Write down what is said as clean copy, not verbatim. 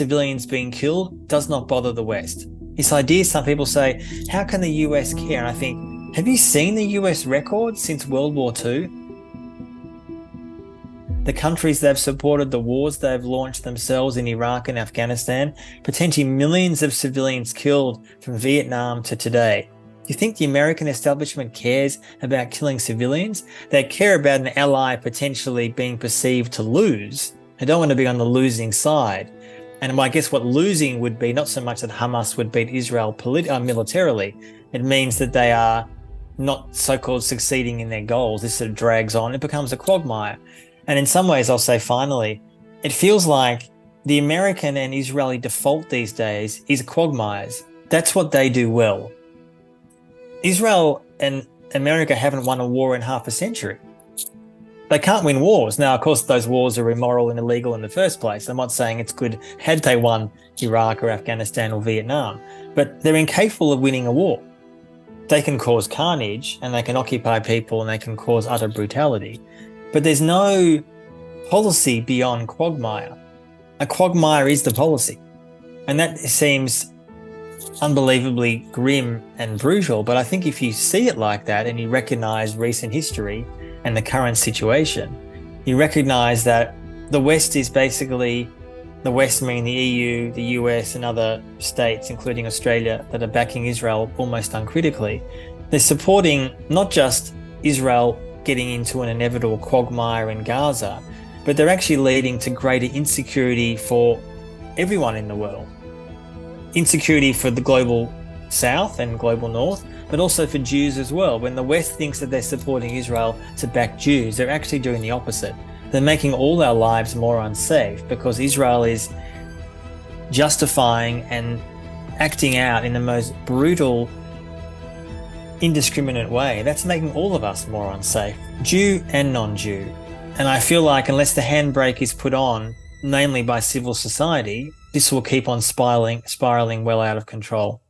civilians being killed does not bother the West. This idea, some people say, how can the US care? And I think, have you seen the US record since World War II? The countries they've supported, the wars they've launched themselves in Iraq and Afghanistan, potentially millions of civilians killed from Vietnam to today. Do you think the American establishment cares about killing civilians? They care about an ally potentially being perceived to lose. They don't want to be on the losing side. And I guess what losing would be, not so much that Hamas would beat Israel militarily, it means that they are not so-called succeeding in their goals. This sort of drags on. It becomes a quagmire. And in some ways, I'll say finally, it feels like the American and Israeli default these days is quagmires. That's what they do well. Israel and America haven't won a war in half a century. They can't win wars. Now, of course, those wars are immoral and illegal in the first place. I'm not saying it's good had they won Iraq or Afghanistan or Vietnam, but they're incapable of winning a war. They can cause carnage and they can occupy people and they can cause utter brutality. But there's no policy beyond quagmire. A quagmire is the policy. And that seems unbelievably grim and brutal. But I think if you see it like that and you recognize recent history and the current situation, you recognize that the West is basically, the West meaning the EU, the US and other states, including Australia, that are backing Israel almost uncritically. They're supporting not just Israel getting into an inevitable quagmire in Gaza, but they're actually leading to greater insecurity for everyone in the world. Insecurity for the global South and global North, but also for Jews as well. When the West thinks that they're supporting Israel to back Jews, they're actually doing the opposite. They're making all our lives more unsafe because Israel is justifying and acting out in the most brutal, indiscriminate way. That's making all of us more unsafe, Jew and non-Jew. And I feel like unless the handbrake is put on, namely by civil society, this will keep on spiraling well out of control.